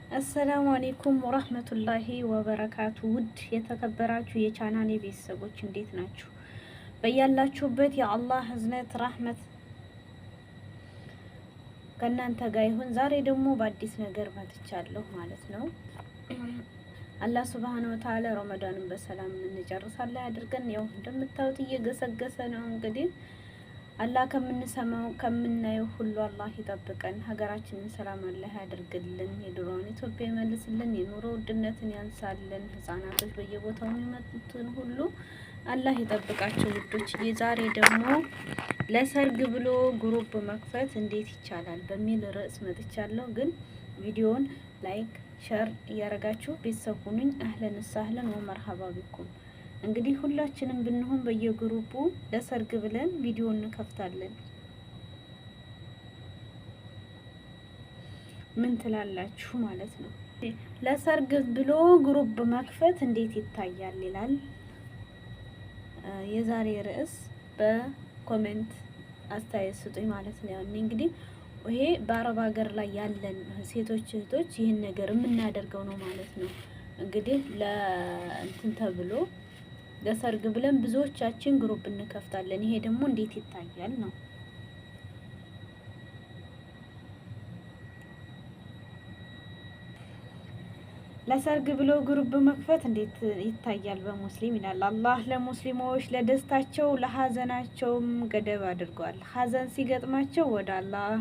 አሰላሙ አሌይኩም ወራህመቱላሂ ወበረካቱ። ውድ የተከበራችሁ የቻናሌ ቤተሰቦች እንዴት ናችሁ? በያላችሁበት የአላህ ህዝነት ራህመት ከእናንተ ጋር ይሁን። ዛሬ ደግሞ በአዲስ ነገር መጥቻለሁ ማለት ነው። አላህ ሱብሃነሁ ወተዓላ ረመዳንን በሰላም እንጨርሳለን ያድርገን። ያው እንደምታዩት እየገሰገሰ ነው እንግዲህ አላህ ከምንሰማው ከምናየው ሁሉ አላህ ይጠብቀን። ሀገራችንን ሰላም አላህ ያድርግልን። የድሮውን ኢትዮጵያ ይመልስልን። የኑሮ ውድነትን ያንሳልን። ህጻናቶች በየቦታው የሚመጡትን ሁሉ አላህ ይጠብቃቸው ውዶች። ዛሬ ደግሞ ለሰርግ ብሎ ግሩፕ መክፈት እንዴት ይቻላል በሚል ርዕስ መጥቻለሁ። ግን ቪዲዮውን ላይክ ሸር እያረጋችሁ ቤተሰብ ሁኑኝ። አህለን ሳህለን ወመርሐባ ቢኩም። እንግዲህ ሁላችንም ብንሆን በየግሩፑ ለሰርግ ብለን ቪዲዮ እንከፍታለን። ምን ትላላችሁ ማለት ነው? ለሰርግ ብሎ ግሩፕ መክፈት እንዴት ይታያል ይላል የዛሬ ርዕስ። በኮሜንት አስተያየት ስጡኝ ማለት ነው። ያኔ እንግዲህ ይሄ በአረብ ሀገር ላይ ያለን ሴቶች እህቶች ይህን ነገር የምናደርገው ነው ማለት ነው። እንግዲህ ለእንትን ተብሎ ለሰርግ ብለን ብዙዎቻችን ግሩፕ እንከፍታለን። ይሄ ደግሞ እንዴት ይታያል ነው? ለሰርግ ብሎ ግሩፕ መክፈት እንዴት ይታያል በሙስሊም ይላል አላህ። ለሙስሊሞች ለደስታቸው ለሀዘናቸውም ገደብ አድርጓል። ሀዘን ሲገጥማቸው ወደ አላህ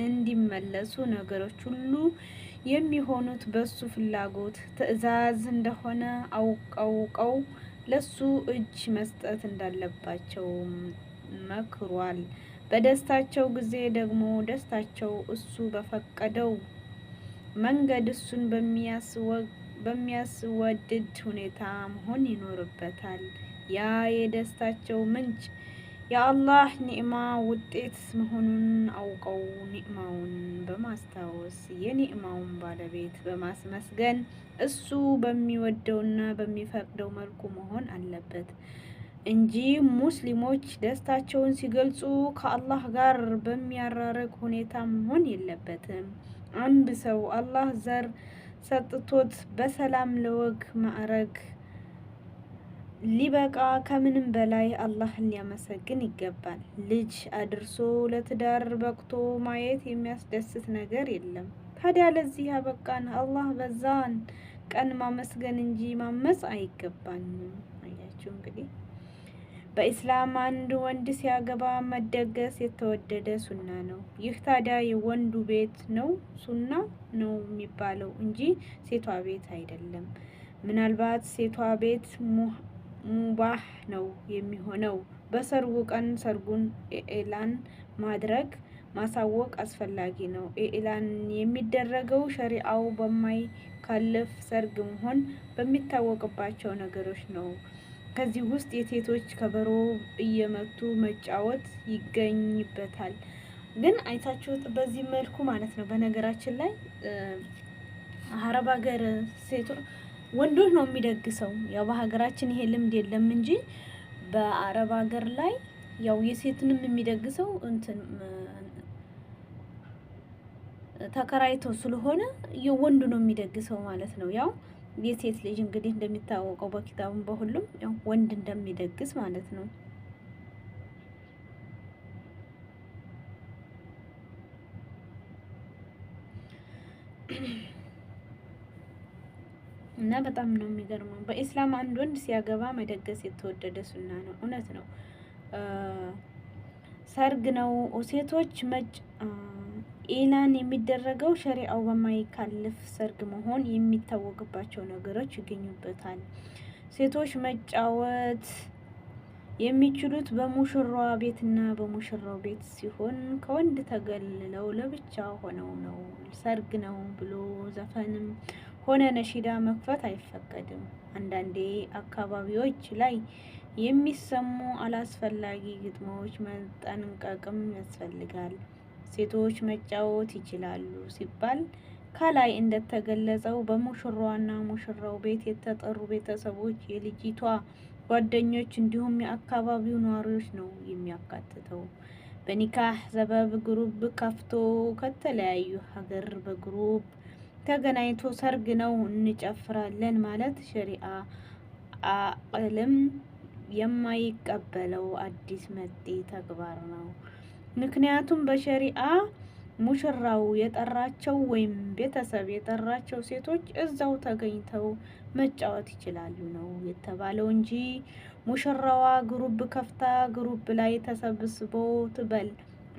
እንዲመለሱ ነገሮች ሁሉ የሚሆኑት በሱ ፍላጎት ትዕዛዝ እንደሆነ አውቀው ለሱ እጅ መስጠት እንዳለባቸው መክሯል። በደስታቸው ጊዜ ደግሞ ደስታቸው እሱ በፈቀደው መንገድ እሱን በሚያስወድድ ሁኔታ መሆን ይኖርበታል። ያ የደስታቸው ምንጭ የአላህ ኒዕማ ውጤት መሆኑን አውቀው ኒዕማውን በማስታወስ የኒዕማውን ባለቤት በማስመስገን እሱ በሚወደውና በሚፈቅደው መልኩ መሆን አለበት እንጂ ሙስሊሞች ደስታቸውን ሲገልጹ ከአላህ ጋር በሚያራርቅ ሁኔታ መሆን የለበትም። አንድ ሰው አላህ ዘር ሰጥቶት በሰላም ለወግ ማዕረግ ሊበቃ ከምንም በላይ አላህን ሊያመሰግን ይገባል። ልጅ አድርሶ ለትዳር በቅቶ ማየት የሚያስደስት ነገር የለም። ታዲያ ለዚህ ያበቃን አላህ በዛን ቀን ማመስገን እንጂ ማመጽ አይገባንም። አያችሁ እንግዲህ በኢስላም አንድ ወንድ ሲያገባ መደገስ የተወደደ ሱና ነው። ይህ ታዲያ የወንዱ ቤት ነው ሱና ነው የሚባለው እንጂ ሴቷ ቤት አይደለም። ምናልባት ሴቷ ቤት ሙባህ ነው የሚሆነው። በሰርጉ ቀን ሰርጉን ኢዕላን ማድረግ ማሳወቅ አስፈላጊ ነው። ኢዕላን የሚደረገው ሸሪዓው በማይካለፍ ሰርግ መሆን በሚታወቅባቸው ነገሮች ነው። ከዚህ ውስጥ የሴቶች ከበሮ እየመቱ መጫወት ይገኝበታል። ግን አይታችሁት በዚህ መልኩ ማለት ነው። በነገራችን ላይ አረብ ሀገር ወንዶች ነው የሚደግሰው። ያው በሀገራችን ይሄ ልምድ የለም እንጂ በአረብ ሀገር ላይ ያው የሴትንም የሚደግሰው እንትን ተከራይተው ስለሆነ የወንዱ ነው የሚደግሰው ማለት ነው። ያው የሴት ልጅ እንግዲህ እንደሚታወቀው በኪታቡም በሁሉም ያው ወንድ እንደሚደግስ ማለት ነው። እና በጣም ነው የሚገርመው። በኢስላም አንድ ወንድ ሲያገባ መደገስ የተወደደ ሱና ነው። እውነት ነው። ሰርግ ነው ሴቶች ኢላን የሚደረገው ሸሪዓው በማይካልፍ ሰርግ መሆን የሚታወቅባቸው ነገሮች ይገኙበታል። ሴቶች መጫወት የሚችሉት በሙሽራዋ ቤትና በሙሽራው ቤት ሲሆን ከወንድ ተገልለው ለብቻ ሆነው ነው። ሰርግ ነው ብሎ ዘፈንም ሆነ ነሺዳ መክፈት አይፈቀድም። አንዳንዴ አካባቢዎች ላይ የሚሰሙ አላስፈላጊ ግጥሞች መጠንቀቅም ያስፈልጋል። ሴቶች መጫወት ይችላሉ ሲባል ከላይ እንደተገለጸው በሙሽራዋና ሙሽራው ቤት የተጠሩ ቤተሰቦች፣ የልጅቷ ጓደኞች እንዲሁም የአካባቢው ነዋሪዎች ነው የሚያካትተው። በኒካህ ሰበብ ግሩፕ ከፍቶ ከተለያዩ ሀገር በግሩፕ ተገናኝቶ ሰርግ ነው እንጨፍራለን ማለት ሸሪዓ አቅልም የማይቀበለው አዲስ መጤ ተግባር ነው። ምክንያቱም በሸሪዓ ሙሽራው የጠራቸው ወይም ቤተሰብ የጠራቸው ሴቶች እዛው ተገኝተው መጫወት ይችላሉ ነው የተባለው እንጂ ሙሽራዋ ግሩብ ከፍታ ግሩብ ላይ ተሰብስቦ ትበል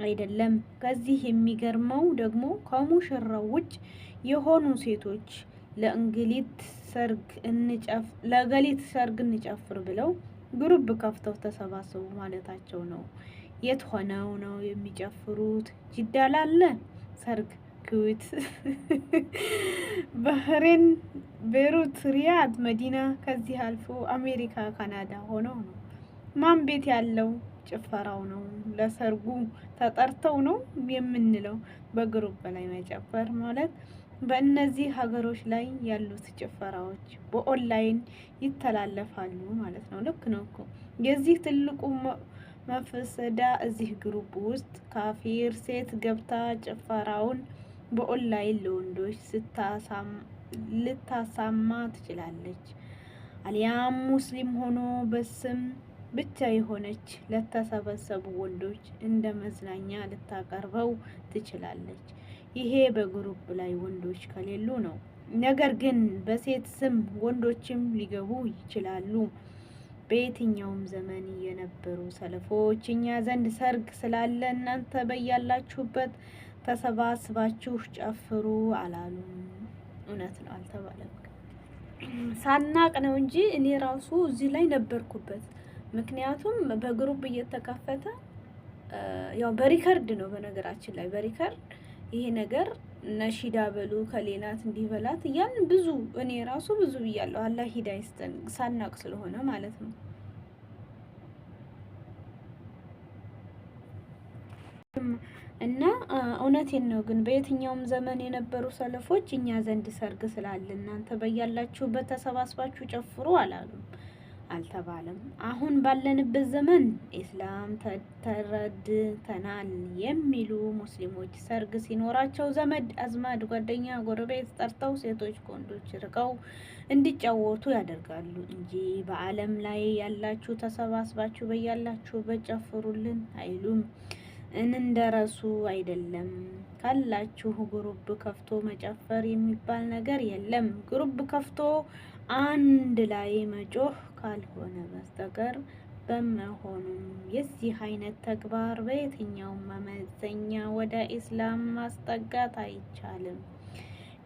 አይደለም። ከዚህ የሚገርመው ደግሞ ከሙሽራው ውጭ የሆኑ ሴቶች ለገሊት ሰርግ እንጨፍር ብለው ግሩብ ከፍተው ተሰባሰቡ ማለታቸው ነው። የት ሆነው ነው የሚጨፍሩት? ጅዳ ላለ ሰርግ፣ ኩዌት፣ ባህሬን፣ ቤሩት፣ ሪያድ፣ መዲና ከዚህ አልፎ አሜሪካ፣ ካናዳ ሆነው ነው። ማን ቤት ያለው ጭፈራው ነው። ለሰርጉ ተጠርተው ነው የምንለው። በግሩፕ ላይ መጨፈር ማለት በእነዚህ ሀገሮች ላይ ያሉት ጭፈራዎች በኦንላይን ይተላለፋሉ ማለት ነው። ልክ ነው እኮ የዚህ ትልቁ መፍሰዳ እዚህ ግሩፕ ውስጥ ካፊር ሴት ገብታ ጭፈራውን በኦንላይን ለወንዶች ልታሳማ ትችላለች። አሊያም ሙስሊም ሆኖ በስም ብቻ የሆነች ለተሰበሰቡ ወንዶች እንደ መዝናኛ ልታቀርበው ትችላለች። ይሄ በግሩፕ ላይ ወንዶች ከሌሉ ነው። ነገር ግን በሴት ስም ወንዶችም ሊገቡ ይችላሉ። በየትኛውም ዘመን የነበሩ ሰለፎች እኛ ዘንድ ሰርግ ስላለ እናንተ በያላችሁበት ተሰባስባችሁ ጨፍሩ አላሉም። እውነት ነው፣ አልተባለም። ሳናቅ ነው እንጂ እኔ ራሱ እዚህ ላይ ነበርኩበት። ምክንያቱም በግሩፕ እየተከፈተ ያው በሪከርድ ነው። በነገራችን ላይ በሪከርድ ይሄ ነገር ነሺዳ በሉ ከሌላት እንዲበላት ያን ብዙ እኔ ራሱ ብዙ ብያለሁ። አላህ ሂዳ ይስጠን ሳናቅ ስለሆነ ማለት ነው። እና እውነቴን ነው። ግን በየትኛውም ዘመን የነበሩ ሰለፎች እኛ ዘንድ ሰርግ ስላለ እናንተ በያላችሁበት ተሰባስባችሁ ጨፍሩ አላሉም፣ አልተባለም። አሁን ባለንበት ዘመን ኢስላም ተረድተናል የሚሉ ሙስሊሞች ሰርግ ሲኖራቸው ዘመድ አዝማድ፣ ጓደኛ፣ ጎረቤት ጠርተው ሴቶች ከወንዶች ርቀው እንዲጫወቱ ያደርጋሉ እንጂ በዓለም ላይ ያላችሁ ተሰባስባችሁ በያላችሁበት ጨፍሩልን አይሉም። እንደረሱ አይደለም። ካላችሁ ግሩብ ከፍቶ መጨፈር የሚባል ነገር የለም። ግሩብ ከፍቶ አንድ ላይ መጮህ ካልሆነ በስተቀር በመሆኑም የዚህ አይነት ተግባር በየትኛውም መመዘኛ ወደ ኢስላም ማስጠጋት አይቻልም።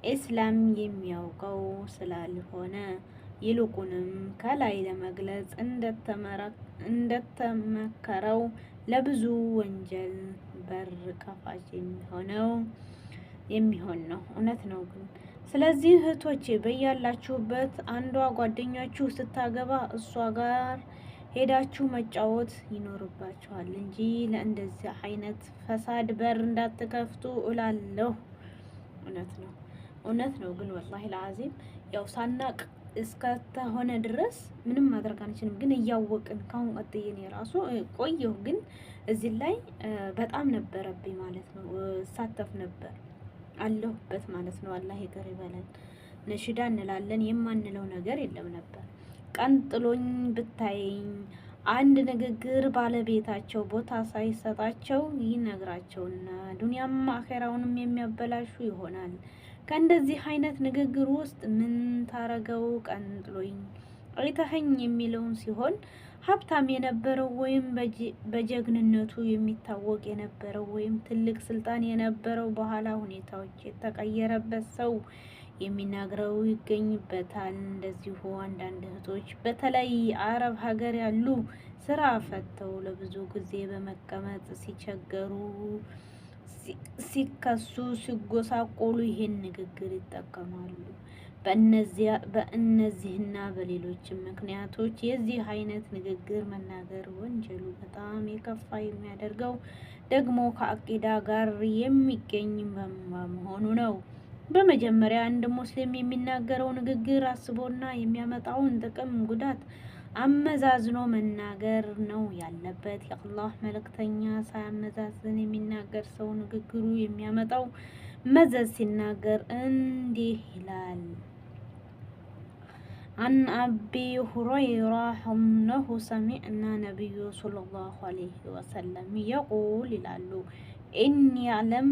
ኢስላም የሚያውቀው ስላልሆነ ይልቁንም ከላይ ለመግለጽ እንደተመከረው ለብዙ ወንጀል በር ከፋች የሚሆን ነው። እውነት ነው ግን ስለዚህ እህቶቼ በያላችሁበት አንዷ ጓደኛችሁ ስታገባ እሷ ጋር ሄዳችሁ መጫወት ይኖርባችኋል እንጂ ለእንደዚህ አይነት ፈሳድ በር እንዳትከፍቱ እላለሁ። እውነት ነው ግን ወላሂ ለአዚም ያው ሳናቅ እስከተሆነ ድረስ ምንም ማድረግ አንችልም። ግን እያወቅን ካሁን ቀጥዬ እኔ ራሱ ቆየሁ፣ ግን እዚህ ላይ በጣም ነበረብኝ ማለት ነው። ሳተፍ ነበር አለሁበት ማለት ነው። አላህ ይቅር ይበለን። ነሽዳ እንላለን የማንለው ነገር የለም ነበር። ቀንጥሎኝ ብታየኝ አንድ ንግግር ባለቤታቸው ቦታ ሳይሰጣቸው ይነግራቸውና ዱንያም አኼራውንም የሚያበላሹ ይሆናል። ከእንደዚህ አይነት ንግግር ውስጥ ምን ታረገው ቀንጥሎኝ አይተኸኝ የሚለውን ሲሆን ሀብታም የነበረው ወይም በጀግንነቱ የሚታወቅ የነበረው ወይም ትልቅ ስልጣን የነበረው በኋላ ሁኔታዎች የተቀየረበት ሰው የሚናገረው ይገኝበታል። እንደዚሁ አንዳንድ እህቶች በተለይ አረብ ሀገር ያሉ ስራ ፈተው ለብዙ ጊዜ በመቀመጥ ሲቸገሩ፣ ሲከሱ፣ ሲጎሳቆሉ ይሄን ንግግር ይጠቀማሉ። በእነዚህና በሌሎችም ምክንያቶች የዚህ አይነት ንግግር መናገር ወንጀሉ በጣም የከፋ የሚያደርገው ደግሞ ከአቂዳ ጋር የሚገኝ በመሆኑ ነው። በመጀመሪያ አንድ ሙስሊም የሚናገረው ንግግር አስቦና የሚያመጣውን ጥቅም ጉዳት አመዛዝኖ መናገር ነው ያለበት። የአላህ መልእክተኛ ሳያመዛዝን የሚናገር ሰው ንግግሩ የሚያመጣው መዘዝ ሲናገር እንዲህ ይላል። አን አቢ ሁረይራ እነሁ ሰሚዕና ነቢዩ ሰለላሁ ዐለይሂ ወሰለም የቁል ይላሉ ኢኒ አዕለም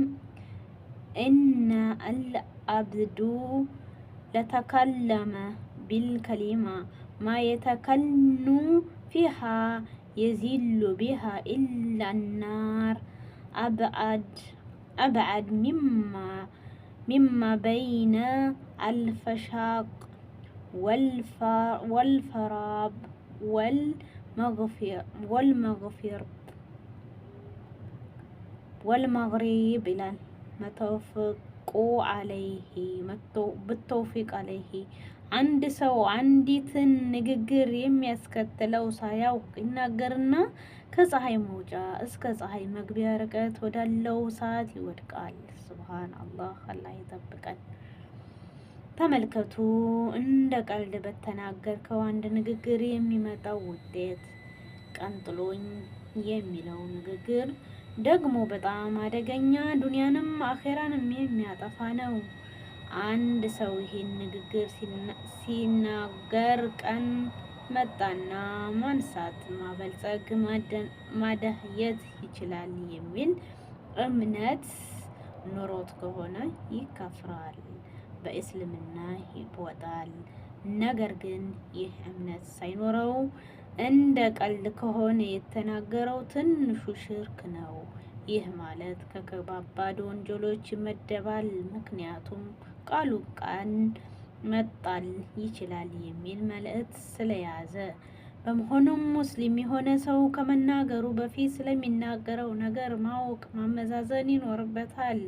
እነ አልአብዱ ለተከለመ ቢልከሊማ ማ የተከኑ ፊሃ የዚሉ ቢሃ ኢላ ናር አብዓድ ሚማ በይነ አልፈሻቅ ወልፈራብ ወልመግሪብ ይላል። ብተውፊቅ አለይሂ አንድ ሰው አንዲትን ንግግር የሚያስከትለው ሳያውቅ ይናገርና ከፀሐይ መውጫ እስከ ፀሐይ መግቢያ ርቀት ወዳለው ሰዓት ይወድቃል። ሱብሃንአላህ፣ አላህ ይጠብቀን። ተመልከቱ፣ እንደ ቀልድ በተናገርከው አንድ ንግግር የሚመጣው ውጤት ቀንጥሎኝ የሚለው ንግግር ደግሞ በጣም አደገኛ፣ ዱንያንም አኼራንም የሚያጠፋ ነው። አንድ ሰው ይሄን ንግግር ሲናገር ቀን መጣና ማንሳት፣ ማበልጸግ፣ ማደህየት ይችላል የሚል እምነት ኑሮት ከሆነ ይከፍራል፣ በእስልምና ይወጣል። ነገር ግን ይህ እምነት ሳይኖረው እንደ ቀልድ ከሆነ የተናገረው ትንሹ ሽርክ ነው። ይህ ማለት ከከባባድ ወንጀሎች ይመደባል። ምክንያቱም ቃሉ ቀን መጣል ይችላል የሚል መልእክት ስለያዘ። በመሆኑም ሙስሊም የሆነ ሰው ከመናገሩ በፊት ስለሚናገረው ነገር ማወቅ፣ ማመዛዘን ይኖርበታል።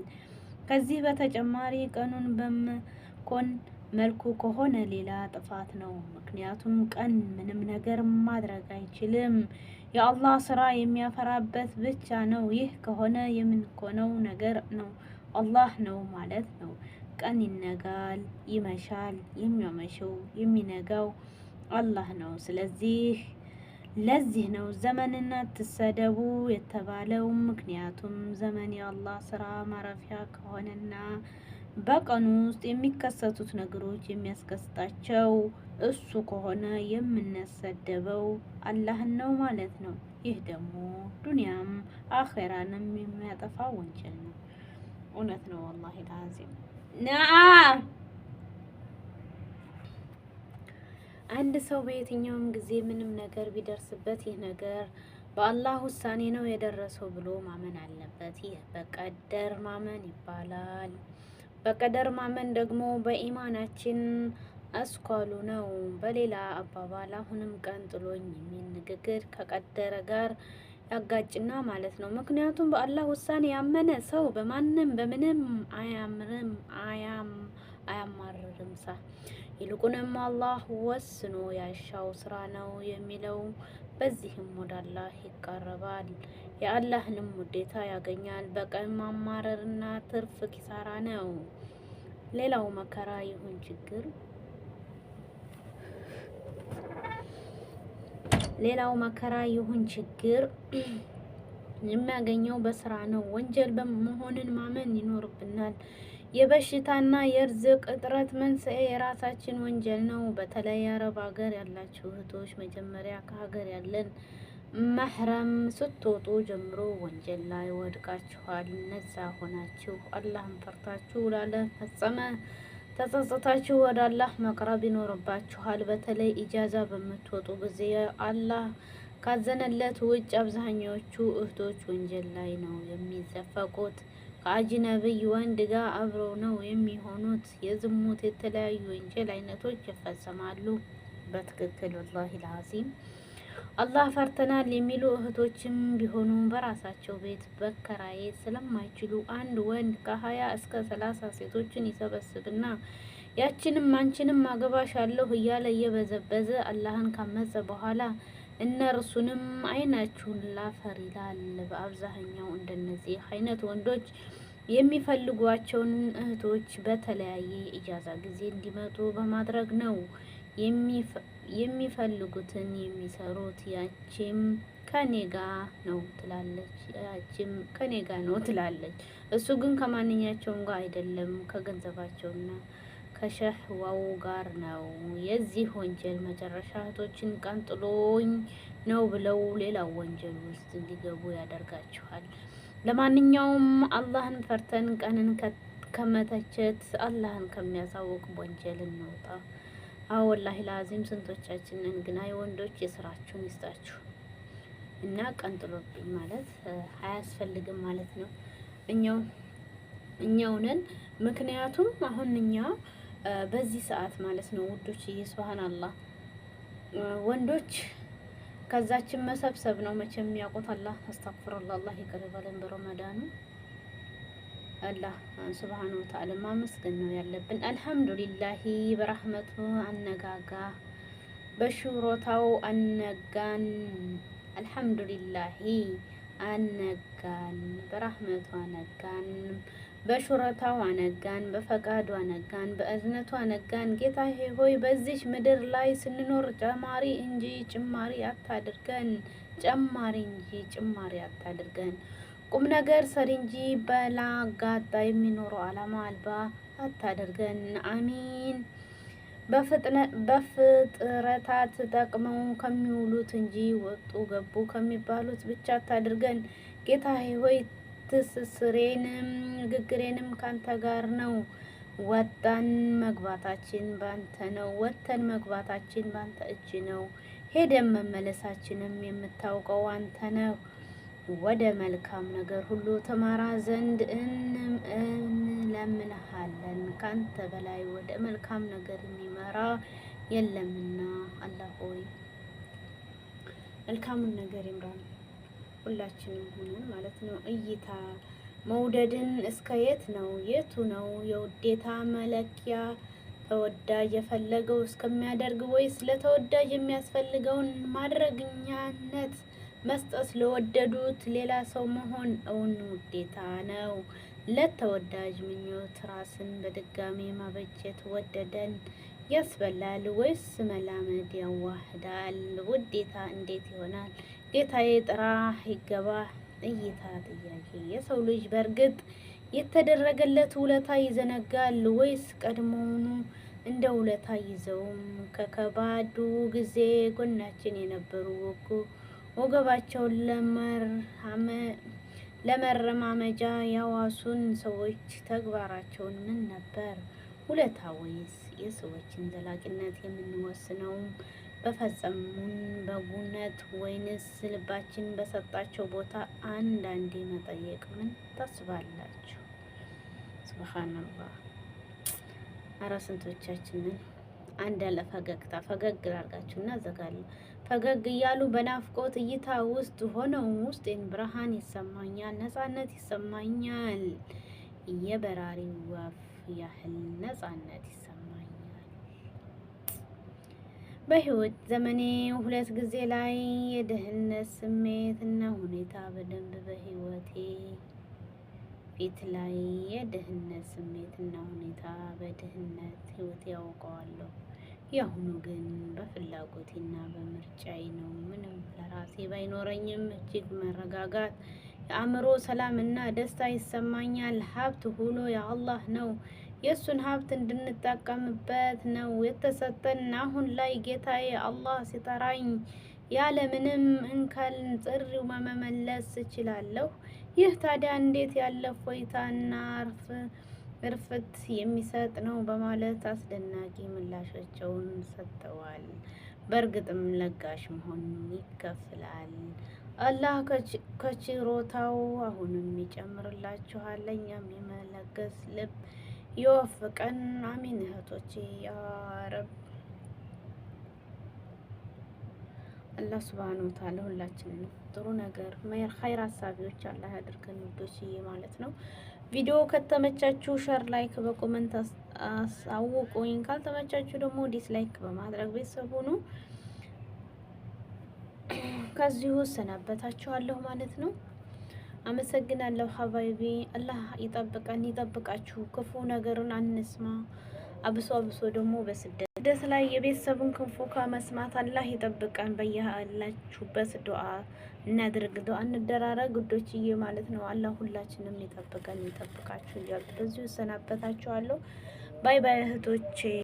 ከዚህ በተጨማሪ ቀኑን በመኮን መልኩ ከሆነ ሌላ ጥፋት ነው። ምክንያቱም ቀን ምንም ነገር ማድረግ አይችልም፣ የአላህ ስራ የሚያፈራበት ብቻ ነው። ይህ ከሆነ የምንኮነው ነገር ነው አላህ ነው ማለት ነው። ቀን ይነጋል፣ ይመሻል፣ የሚያመሸው የሚነጋው አላህ ነው። ለዚህ ነው ዘመንን አትሰደቡ የተባለው። ምክንያቱም ዘመን የአላህ ስራ ማረፊያ ከሆነና በቀኑ ውስጥ የሚከሰቱት ነገሮች የሚያስከስታቸው እሱ ከሆነ የምንሰደበው አላህን ነው ማለት ነው። ይህ ደግሞ ዱንያም አኼራንም የሚያጠፋ ወንጀል ነው። እውነት ነው ወላሂ ላዚም። አንድ ሰው በየትኛውም ጊዜ ምንም ነገር ቢደርስበት ይህ ነገር በአላህ ውሳኔ ነው የደረሰው ብሎ ማመን አለበት። ይህ በቀደር ማመን ይባላል። በቀደር ማመን ደግሞ በኢማናችን አስኳሉ ነው። በሌላ አባባል አሁንም ቀን ጥሎኝ የሚል ንግግር ከቀደረ ጋር ያጋጭና ማለት ነው። ምክንያቱም በአላህ ውሳኔ ያመነ ሰው በማንም በምንም አያማርርም። ይልቁንም አላህ ወስኖ ያሻው ስራ ነው የሚለው። በዚህም ወደ አላህ ይቃረባል፣ የአላህንም ውዴታ ያገኛል። በቀን ማማረርና ትርፍ ኪሳራ ነው። ሌላው መከራ ይሁን ችግር የሚያገኘው በስራ ነው። ወንጀል በመሆንን ማመን ይኖርብናል። የበሽታና የርዝቅ እጥረት መንስኤ የራሳችን ወንጀል ነው። በተለይ አረብ ሀገር ያላችሁ እህቶች መጀመሪያ ከሀገር ያለን መህረም ስትወጡ ጀምሮ ወንጀል ላይ ወድቃችኋል። እነዛ ሆናችሁ አላህን ፈርታችሁ ላለፈጸመ ተጸጽታችሁ ወደ አላህ መቅረብ ይኖርባችኋል። በተለይ ኢጃዛ በምትወጡ ጊዜ አላህ ካዘነለት ውጭ አብዛኛዎቹ እህቶች ወንጀል ላይ ነው የሚዘፈቁት። ከአጅነብይ ወንድ ጋር አብረው ነው የሚሆኑት። የዝሙት የተለያዩ ወንጀል አይነቶች ይፈጸማሉ። በትክክል ወላሂ ላዚም አላህ ፈርተናል የሚሉ እህቶችም ቢሆኑ በራሳቸው ቤት በከራየት ስለማይችሉ አንድ ወንድ ከ20 እስከ 30 ሴቶችን ይሰበስብና ያችንም አንቺንም አገባሻለሁ እያለ እየበዘበዘ አላህን ካመፀ በኋላ እነርሱንም አይናችሁን ላፈር ይላል። በአብዛኛው እንደነዚህ አይነት ወንዶች የሚፈልጓቸውን እህቶች በተለያየ ኢጃዛ ጊዜ እንዲመጡ በማድረግ ነው የሚፈልጉትን የሚሰሩት ያቺም ከኔ ጋ ነው ትላለች፣ ያቺም ከኔ ጋ ነው ትላለች። እሱ ግን ከማንኛቸውም ጋር አይደለም፣ ከገንዘባቸውና ከሸህዋው ጋር ነው። የዚህ ወንጀል መጨረሻ እህቶችን ቀንጥሎኝ ነው ብለው ሌላ ወንጀል ውስጥ እንዲገቡ ያደርጋችኋል። ለማንኛውም አላህን ፈርተን ቀንን ከመተቸት አላህን ከሚያሳውቅ ወንጀል እንውጣ። አዎ ወላሂ ላዚም ስንቶቻችንን ግን አይ ወንዶች የስራችሁን ይስጣችሁ እና ቀንጥሎብኝ ማለት አያስፈልግም ማለት ነው። እኛው ነን። ምክንያቱም አሁን እኛ በዚህ ሰዓት ማለት ነው ውዶች፣ ሱብሃንአላህ ወንዶች ከዛችን መሰብሰብ ነው መቼም የሚያውቁት። አላህ አስተግፍሩላህ፣ አላህ ይቅር ይበለን በረመዳኑ። አላህ ሱብሃነሁ ወተዓላ ማመስገን ነው ያለብን። አልሐምዱሊላሂ በረህመቱ አነጋጋ በሽሮታው አነጋን። አልሐምዱሊላሂ አነጋን በረህመቱ አነጋን በሽሮታው አነጋን በፈቃዱ አነጋን በእዝነቱ አነጋን። ጌታዬ ሆይ በዚህ ምድር ላይ ስንኖር ጨማሪ እንጂ ጭማሪ አታድርገን፣ ጨማሪ እንጂ ጭማሪ አታድርገን። ቁም ነገር ሰሪ እንጂ በላጋጣ የሚኖረው ዓላማ አልባ አታደርገን። አሚን። በፍጥረታት ተጠቅመው ከሚውሉት እንጂ ወጡ ገቡ ከሚባሉት ብቻ አታድርገን። ጌታዬ ሆይ ትስስሬንም ንግግሬንም ካንተ ጋር ነው። ወጣን መግባታችን ባንተ ነው። ወተን መግባታችን ባንተ እጅ ነው። ሄደን መመለሳችንም የምታውቀው አንተ ነው። ወደ መልካም ነገር ሁሉ ተማራ ዘንድ እንለምንሃለን። ካንተ በላይ ወደ መልካም ነገር የሚመራ የለምና አላህ ሆይ መልካሙን ነገር ይምራን ሁላችንም ሆነን ማለት ነው። እይታ መውደድን እስከ የት ነው? የቱ ነው የውዴታ መለኪያ? ተወዳጅ የፈለገው እስከሚያደርግ ወይስ ለተወዳጅ የሚያስፈልገውን ማድረግኛነት መስጠት ለወደዱት ሌላ ሰው መሆን እውን ውዴታ ነው። ለተወዳጅ ምኞት ራስን በድጋሚ ማበጀት ወደደን ያስበላል ወይስ መላመድ ያዋህዳል? ውዴታ እንዴት ይሆናል? ጌታዬ ጥራ ይገባ እይታ ጥያቄ። የሰው ልጅ በእርግጥ የተደረገለት ውለታ ይዘነጋል ወይስ ቀድሞውኑ እንደ ውለታ ይዘውም ከከባዱ ጊዜ ጎናችን የነበሩ ወገባቸውን ለመረማመጃ ያዋሱን ሰዎች ተግባራቸውን ምን ነበር? ውለታ ወይስ የሰዎችን ዘላቂነት የምንወስነው በፈጸሙን በጉነት ወይንስ ልባችን በሰጣቸው ቦታ? አንዳንዴ መጠየቅ ምን ታስባላችሁ? ሱብሃንአላህ። አረ ስንቶቻችንን አንድ ያለ ፈገግታ ፈገግ ላርጋችሁ እና ዘጋለሁ። ፈገግ እያሉ በናፍቆት እይታ ውስጥ ሆነው ውስጤን ብርሃን ይሰማኛል፣ ነፃነት ይሰማኛል። የበራሪ ወፍ ያህል ነፃነት ይሰማኛል። በህይወት ዘመኔ 2 ጊዜ ላይ የድህነት ስሜት እና ሁኔታ በደንብ በህይወቴ ፊት ላይ የድህነት ስሜት እና ሁኔታ በድህነት ህይወቴ ያውቀዋለሁ። የአሁኑ ግን በፍላጎቴና በምርጫዬ ነው። ምንም ለራሴ ባይኖረኝም እጅግ መረጋጋት፣ የአእምሮ ሰላም እና ደስታ ይሰማኛል። ሀብት ሁሉ የአላህ ነው። የእሱን ሀብት እንድንጠቀምበት ነው የተሰጠን። አሁን ላይ ጌታዬ አላህ ሲጠራኝ ያለ ምንም እንከን ጥሪው መመለስ እችላለሁ። ይህ ታዲያ እንዴት ያለ እፎይታና እርፍት የሚሰጥ ነው በማለት አስደናቂ ምላሻቸውን ሰጥተዋል። በእርግጥም ለጋሽ መሆን ይከፍላል። አላህ ከችሮታው አሁንም ይጨምርላችኋል። ለእኛም የመለገስ ልብ ይወፍቀን። አሚን እህቶቼ ያ ረብ። አላህ ሱብሃነሁ ወተዓላ ሁላችንም ጥሩ ነገር ኸይር ሀሳቢዎች አላህ ያድርገን ውዶችዬ ማለት ነው። ቪዲዮ ከተመቻችሁ ሸር፣ ላይክ በኮመንት አሳውቁኝ። ካልተመቻችሁ ደግሞ ዲስላይክ በማድረግ ቤተሰብ ሁኑ። ከዚሁ ሰናበታችኋለሁ ማለት ነው። አመሰግናለሁ ሀባይቢ። አላህ ይጠብቀን ይጠብቃችሁ። ክፉ ነገርን አንስማ። አብሶ ደግሞ በስደት ላይ የቤተሰብን ክንፉ ከመስማት አላህ ይጠብቀን። በያላችሁበት ዱዓ እናድርግ፣ ዱዓ እንደራረግ ጉዶችዬ ማለት ነው። አላህ ሁላችንም ይጠብቀን ይጠብቃችሁ እያልኩ በዚሁ እሰናበታችኋለሁ። ባይ ባይ እህቶቼ።